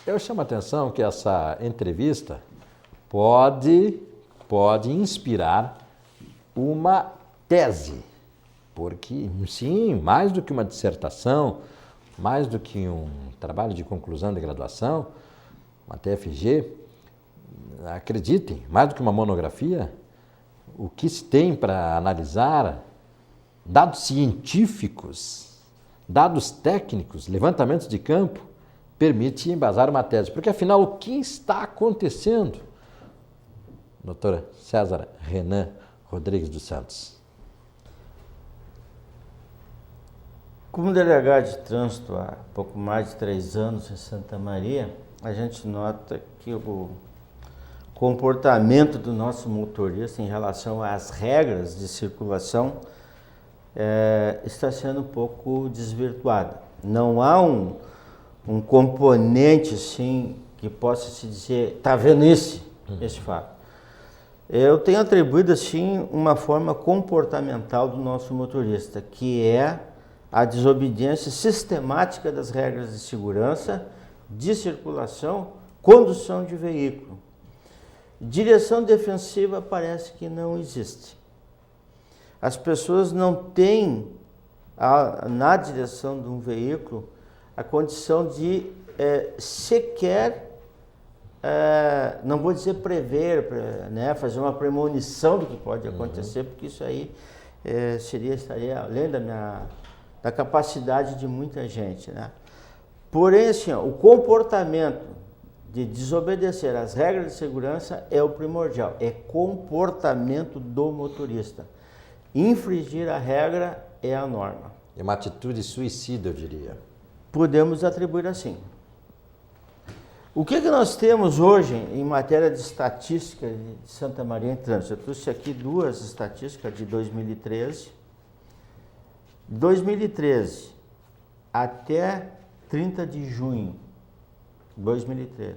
Eu chamo a atenção que essa entrevista pode inspirar uma tese, porque, sim, mais do que uma dissertação, mais do que um trabalho de conclusão de graduação, uma TFG, acreditem, mais do que uma monografia, o que se tem para analisar, dados científicos, dados técnicos, levantamentos de campo, permite embasar uma tese. Porque, afinal, o que está acontecendo? Doutora César Renan Rodrigues dos Santos. Como delegado de trânsito há pouco mais de 3 anos em Santa Maria, a gente nota que o comportamento do nosso motorista em relação às regras de circulação está sendo um pouco desvirtuado. Não há um componente assim que possa se dizer, está vendo esse fato. Eu tenho atribuído assim uma forma comportamental do nosso motorista, que é a desobediência sistemática das regras de segurança, de circulação, condução de veículo. Direção defensiva parece que não existe. As pessoas não têm na direção de um veículo a condição de sequer, não vou dizer prever, fazer uma premonição do que pode acontecer, porque isso aí estaria além da capacidade de muita gente, né? Porém, assim, o comportamento de desobedecer às regras de segurança é o primordial, é comportamento do motorista. Infringir a regra é a norma. É uma atitude suicida, eu diria. Podemos atribuir assim. O que nós temos hoje em matéria de estatística de Santa Maria em trânsito? Eu trouxe aqui 2 estatísticas de 2013. 2013 até 30 de junho de 2013,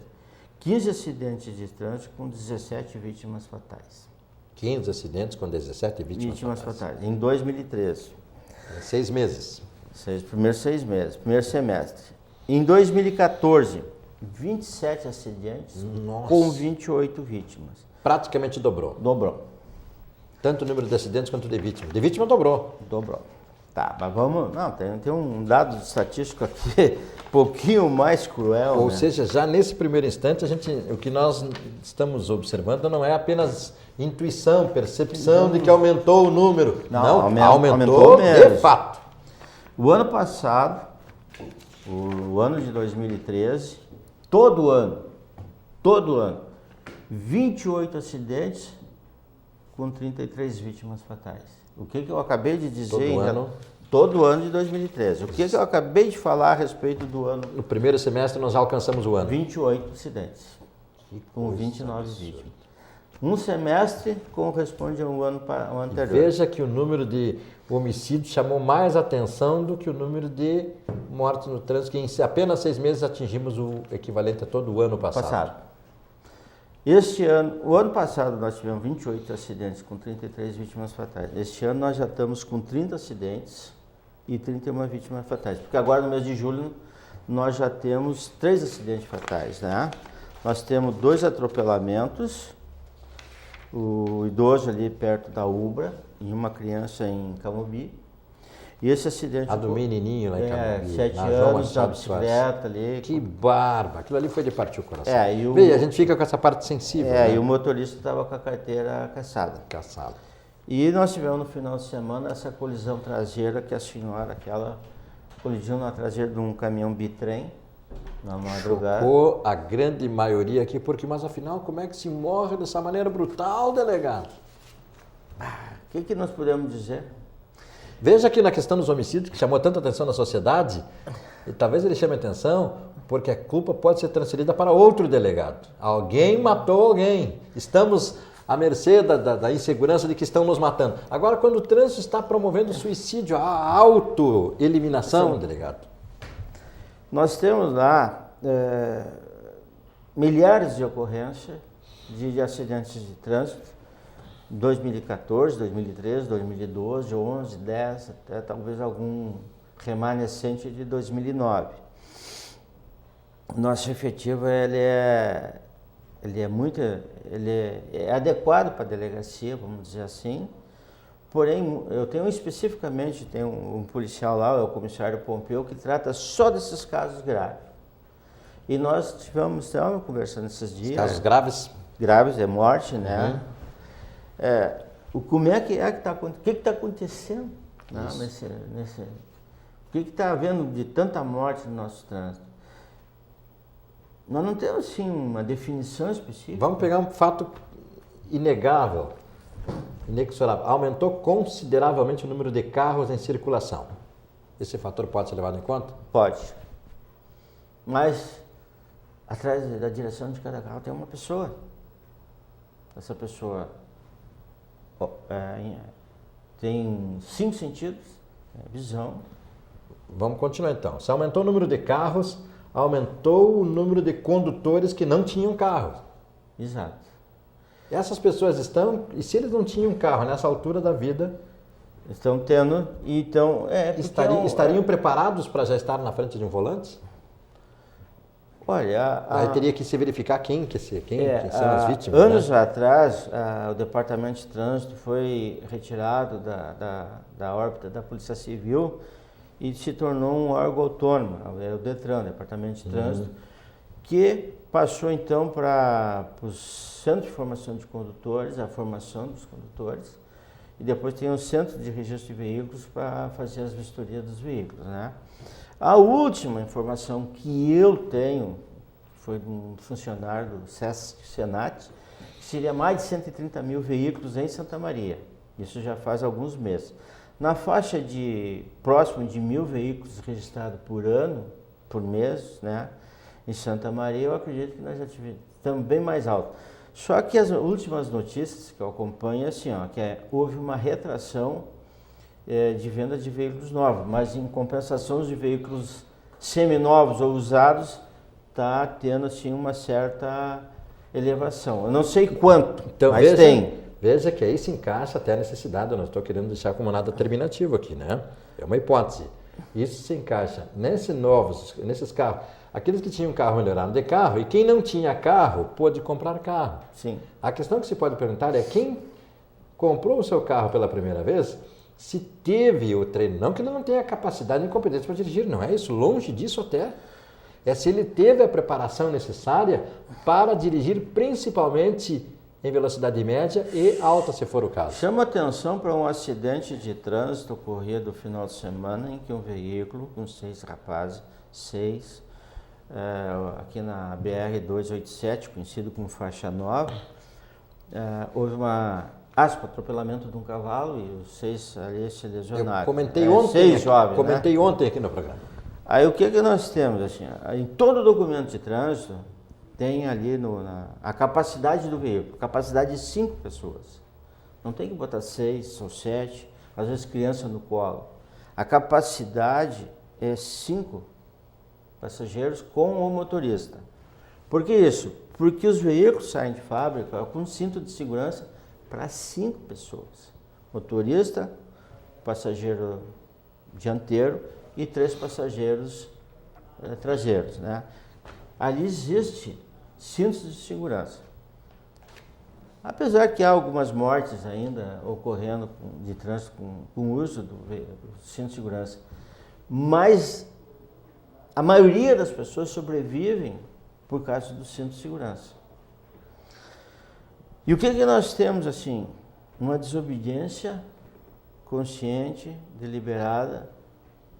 15 acidentes de trânsito com 17 vítimas fatais. 15 acidentes com 17 vítimas fatais. Em 2013. Em 6 meses. Primeiros 6 meses, primeiro semestre. Em 2014, 27 acidentes com 28 vítimas. Praticamente dobrou. Dobrou. Tanto o número de acidentes quanto de vítimas. De vítima dobrou. Dobrou. Tá, mas vamos... Não, tem um dado estatístico aqui um pouquinho mais cruel. Ou seja, já nesse primeiro instante, o que nós estamos observando não é apenas intuição, percepção de que aumentou o número. Não, aumentou de fato. O ano passado, o ano de 2013, todo ano, 28 acidentes com 33 vítimas fatais. O que eu acabei de dizer? Todo ano de 2013. O que eu acabei de falar a respeito do ano? No primeiro semestre nós já alcançamos o ano. 28 acidentes, com 29 vítimas. Um semestre corresponde a um ano anterior. Veja que o número de homicídios chamou mais atenção do que o número de mortes no trânsito, que em apenas 6 meses atingimos o equivalente a todo o ano passado. O ano passado nós tivemos 28 acidentes com 33 vítimas fatais. Este ano nós já estamos com 30 acidentes e 31 vítimas fatais. Porque agora no mês de julho nós já temos 3 acidentes fatais, né? Nós temos 2 atropelamentos, o idoso ali perto da Ubra e uma criança em Camobi. E esse acidente... A do menininho lá em Camobi. 7 anos, da bicicleta ali. Que barba! Aquilo ali foi de partir o coração. E a gente fica com essa parte sensível. E o motorista estava com a carteira caçada. E nós tivemos no final de semana essa colisão traseira que a senhora, aquela colidiu na traseira de um caminhão bitrem na madrugada. Chocou a grande maioria aqui, mas afinal, como é que se morre dessa maneira brutal, delegado? O que nós podemos dizer? Veja aqui na questão dos homicídios, que chamou tanta atenção na sociedade, e talvez ele chame atenção, porque a culpa pode ser transferida para outro delegado. Alguém matou alguém. Estamos à mercê da insegurança de que estão nos matando. Agora, quando o trânsito está promovendo o suicídio, a autoeliminação, delegado. Nós temos lá milhares de ocorrências de acidentes de trânsito, 2014, 2013, 2012, 11, 10, até talvez algum remanescente de 2009. nosso efetivo ele é adequado para a delegacia, vamos dizer assim. Porém, eu tenho especificamente, tem um policial lá, é o comissário Pompeu, que trata só desses casos graves. E nós estávamos conversando esses dias. Casos graves? Graves, é morte, né? Como é que está acontecendo? O que está acontecendo? O que está havendo de tanta morte no nosso trânsito? Nós não temos, assim, uma definição específica. Vamos pegar um fato inegável, inexorável. Aumentou consideravelmente o número de carros em circulação. Esse fator pode ser levado em conta? Pode. Mas, atrás da direção de cada carro tem uma pessoa. Essa pessoa tem 5 sentidos, visão. Vamos continuar então. Se aumentou o número de carros, aumentou o número de condutores que não tinham carro. Exato. Essas pessoas estão, e se eles não tinham carro nessa altura da vida, estão tendo, então estariam preparados para já estar na frente de um volante? Olha, aí teria que se verificar quem são as vítimas. Anos atrás, o Departamento de Trânsito foi retirado da órbita da Polícia Civil e se tornou um órgão autônomo, o DETRAN, o Departamento de Trânsito, que passou então para o Centro de Formação de Condutores, a formação dos condutores, e depois tem o Centro de Registro de Veículos para fazer as vistorias dos veículos, né? A última informação que eu tenho foi de um funcionário do Senat, que seria mais de 130 mil veículos em Santa Maria. Isso já faz alguns meses. Na faixa de próximo de 1.000 veículos registrados por ano, por mês, né? Em Santa Maria, eu acredito que nós já tivemos também mais alto. Só que as últimas notícias que eu acompanho é assim, houve uma retração de venda de veículos novos, mas em compensação os de veículos seminovos ou usados está tendo assim uma certa elevação. Eu não sei quanto, então, mas tem. Veja que aí se encaixa até a necessidade, eu não estou querendo deixar como nada terminativo aqui, né? É uma hipótese. Isso se encaixa nesses carros. Aqueles que tinham carro melhoraram de carro e quem não tinha carro pôde comprar carro. Sim. A questão que se pode perguntar é quem comprou o seu carro pela primeira vez, se teve o treino, não que ele não tenha capacidade e competência para dirigir, não é isso, longe disso até. É se ele teve a preparação necessária para dirigir principalmente em velocidade média e alta, se for o caso. Chama atenção para um acidente de trânsito ocorrido no final de semana em que um veículo com 6 rapazes, aqui na BR-287, conhecido como faixa nova, houve atropelamento de um cavalo e os 6 ali se lesionaram. Eu comentei ontem, 6 jovens, comentei ontem aqui no programa. Aí o que nós temos? Assim, em todo documento de trânsito tem ali a capacidade do veículo, capacidade de 5 pessoas. Não tem que botar 6 ou 7, às vezes criança no colo. A capacidade é 5 passageiros com o motorista. Por que isso? Porque os veículos saem de fábrica com cinto de segurança para 5 pessoas. Motorista, passageiro dianteiro e 3 passageiros traseiros, né? Ali existe cintos de segurança. Apesar que há algumas mortes ainda ocorrendo de trânsito com o uso do cinto de segurança, mas a maioria das pessoas sobrevivem por causa do cinto de segurança. E o que nós temos assim? Uma desobediência consciente, deliberada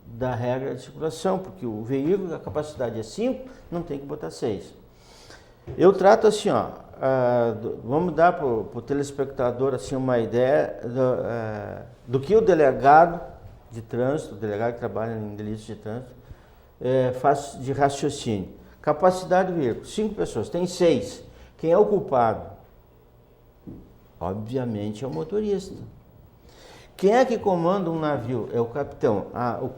da regra de circulação, porque o veículo, a capacidade é 5, não tem que botar 6. Eu trato assim, vamos dar para o telespectador assim, uma ideia do que o delegado de trânsito, o delegado que trabalha em delitos de trânsito, faz de raciocínio. Capacidade do veículo, 5 pessoas, tem 6. Quem é o culpado? Obviamente é o motorista. Quem é que comanda um navio? É o capitão. O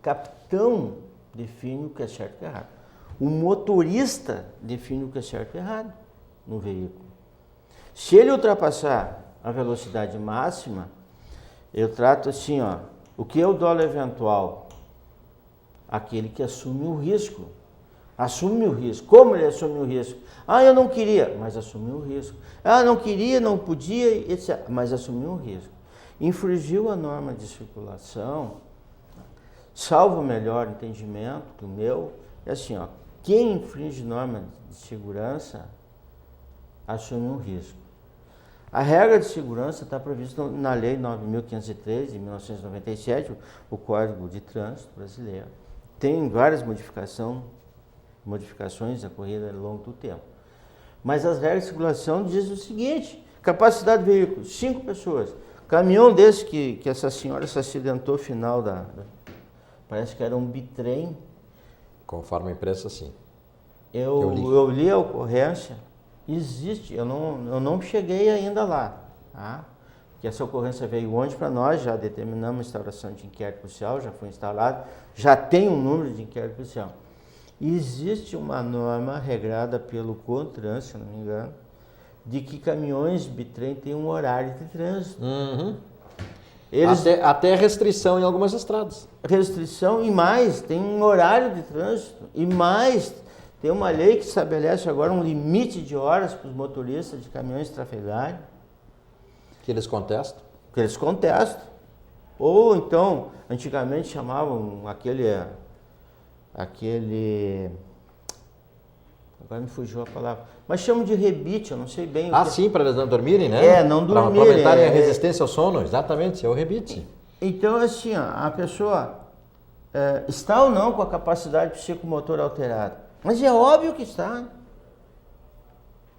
capitão define o que é certo e errado. O motorista define o que é certo e errado no veículo. Se ele ultrapassar a velocidade máxima, eu trato assim, o que é o dolo eventual? Aquele que assume o risco. Assume o risco. Como ele assume o risco? Ah, eu não queria, mas assumiu o risco. Ah, não queria, não podia, etc. Mas assumiu o risco. Infringiu a norma de circulação, salvo o melhor entendimento do meu, é assim, ó, quem infringe norma de segurança assume um risco. A regra de segurança está prevista na Lei 9.503, de 1997, o Código de Trânsito Brasileiro. Tem várias modificações ocorridas ao longo do tempo. Mas as regras de circulação dizem o seguinte: capacidade do veículo, 5 pessoas. Caminhão desse que essa senhora se acidentou final parece que era um bitrem. Conforme a imprensa, sim. Eu li a ocorrência, existe, eu não cheguei ainda lá, tá? Porque essa ocorrência veio ontem para nós, já determinamos a instauração de inquérito policial, já foi instalado, já tem um número de inquérito policial. Existe uma norma regrada pelo CONTRAN, se não me engano, de que caminhões bitrem têm um horário de trânsito. Uhum. Até restrição em algumas estradas. Restrição e mais, tem um horário de trânsito e mais, tem uma lei que estabelece agora um limite de horas para os motoristas de caminhões trafegarem. Que eles contestam? Que eles contestam. Ou então, antigamente chamavam aquele agora me fugiu a palavra, mas chamam de rebite, eu não sei bem. Sim, para eles não dormirem, né? Não dormirem. Para aumentarem a resistência ao sono, exatamente, é o rebite. Então, assim, ó, a pessoa está ou não com a capacidade psicomotora alterada, mas é óbvio que está.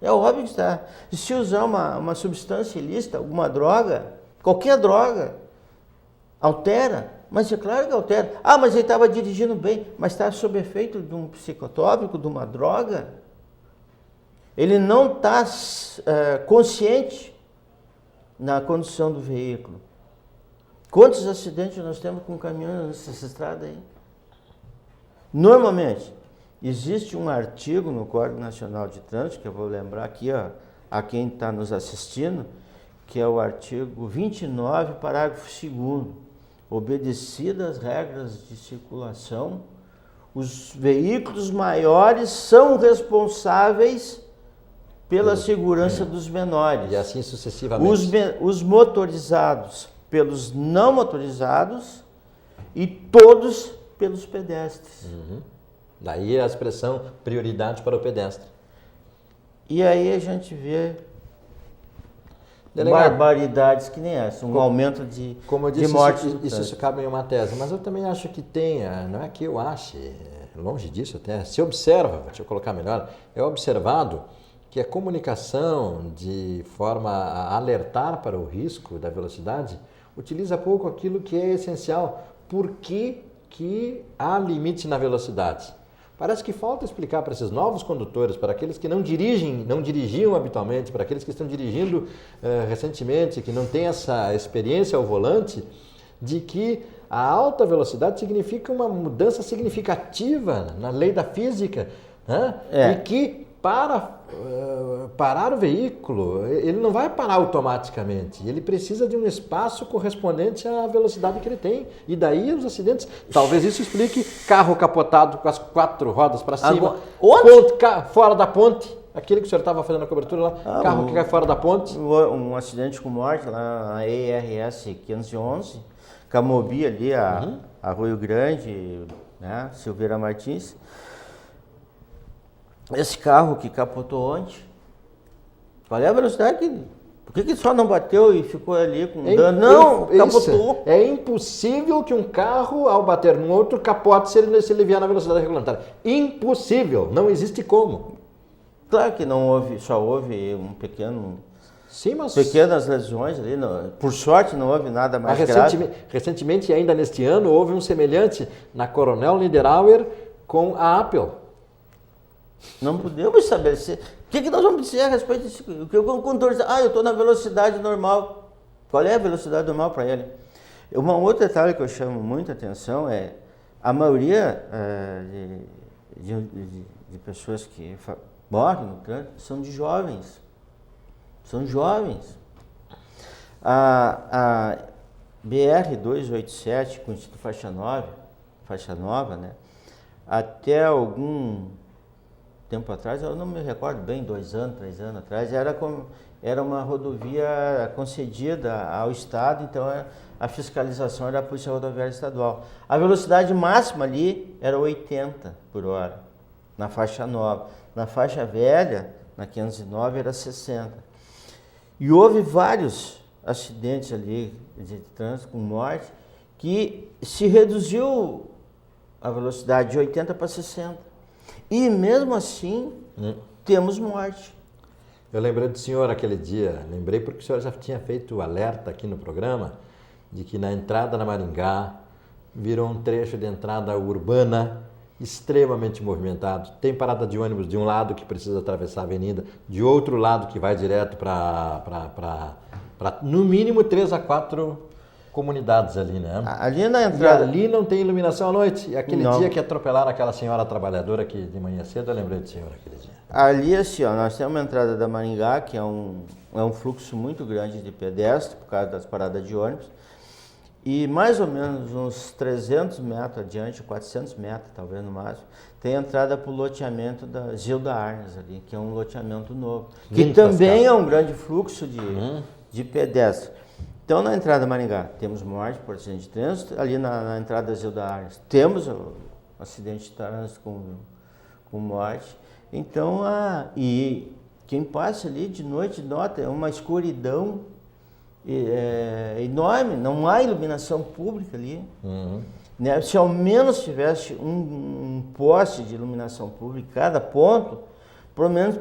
É óbvio que está. E se usar uma substância ilícita, alguma droga, qualquer droga, altera. Mas é claro que altera. Ah, mas ele estava dirigindo bem, mas está sob efeito de um psicotópico, de uma droga. Ele não está consciente na condução do veículo. Quantos acidentes nós temos com caminhões nessa estrada aí? Normalmente, existe um artigo no Código Nacional de Trânsito, que eu vou lembrar aqui a quem está nos assistindo, que é o artigo 29, parágrafo 2º. Obedecidas as regras de circulação, os veículos maiores são responsáveis pela segurança dos menores. E assim sucessivamente. Os motorizados pelos não motorizados e todos pelos pedestres. Uhum. Daí a expressão prioridade para o pedestre. E aí a gente vê Delegado, barbaridades que nem essa, aumento de como eu disse, de mortes. Isso cabe em uma tese, mas eu também acho que tem, não é que eu ache, longe disso até, se observa, deixa eu colocar melhor, é observado que a comunicação de forma a alertar para o risco da velocidade utiliza pouco aquilo que é essencial. Por que há limite na velocidade? Parece que falta explicar para esses novos condutores, para aqueles que não dirigiam habitualmente, para aqueles que estão dirigindo recentemente, que não têm essa experiência ao volante, de que a alta velocidade significa uma mudança significativa na lei da física, né? E que para parar o veículo, ele não vai parar automaticamente, ele precisa de um espaço correspondente à velocidade que ele tem, e daí os acidentes. Talvez isso explique carro capotado com as 4 rodas para cima, fora da ponte, aquele que o senhor estava fazendo a cobertura lá, carro que cai fora da ponte. Um acidente com morte lá na ERS 511, Camobi ali, a Rio Grande, né, Silveira Martins. Esse carro que capotou ontem, qual é a velocidade? Por que só não bateu e ficou ali com dano? Não, capotou. É impossível que um carro, ao bater num outro, capote se ele vier na velocidade regulamentar. Impossível, não existe como. Claro que não houve, só houve um pequeno... Sim, mas... pequenas lesões ali, por sorte não houve nada mais grave. Recentemente, ainda neste ano, houve um semelhante na Coronel Niederauer com a Apple. Não podemos estabelecer. O que nós vamos dizer a respeito disso? O que o condutor diz, eu estou na velocidade normal. Qual é a velocidade normal para ele? Um outro detalhe que eu chamo muita atenção é a maioria de pessoas que morrem no trânsito são de jovens. São jovens. A BR-287, com o Instituto Faixa Nova, né? Até algum tempo atrás, eu não me recordo bem, 2 anos, 3 anos atrás, era uma rodovia concedida ao Estado, então a fiscalização era a Polícia Rodoviária Estadual. A velocidade máxima ali era 80 por hora, na faixa nova. Na faixa velha, na 509, era 60. E houve vários acidentes ali de trânsito com morte, que se reduziu a velocidade de 80 para 60. E mesmo assim, temos morte. Eu lembrei do senhor aquele dia, lembrei porque o senhor já tinha feito o alerta aqui no programa de que na entrada na Maringá virou um trecho de entrada urbana extremamente movimentado. Tem parada de ônibus de um lado que precisa atravessar a avenida, de outro lado que vai direto para no mínimo 3 a 4 comunidades ali, né? Ali na entrada... E ali não tem iluminação à noite. E aquele Não. dia que atropelaram aquela senhora trabalhadora que de manhã cedo, eu lembrei do senhor aquele dia. Ali, assim, ó, nós temos uma entrada da Maringá, que é um fluxo muito grande de pedestres, por causa das paradas de ônibus, e mais ou menos uns 300 metros adiante, 400 metros talvez no máximo, tem a entrada para o loteamento da Gilda Arnes ali, que é um loteamento novo, que Muitas também casas. é um grande fluxo de pedestres. Então, na entrada da Maringá, temos morte por acidente de trânsito, ali na entrada da Gilda Arnes, temos o acidente de trânsito com morte. Então, e quem passa ali de noite nota, é uma escuridão enorme, não há iluminação pública ali. Né? Se ao menos tivesse um poste de iluminação pública em cada ponto, pelo menos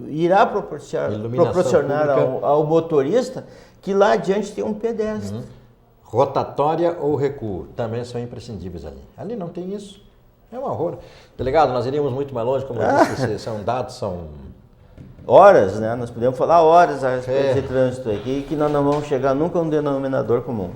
irá proporcionar ao motorista que lá adiante tem um pedestre. Rotatória ou recuo também são imprescindíveis ali. Ali não tem isso. É um horror. Delegado, nós iríamos muito mais longe, como eu disse, são dados, são... Horas, né? Nós podemos falar horas a respeito de trânsito aqui, que nós não vamos chegar nunca a um denominador comum.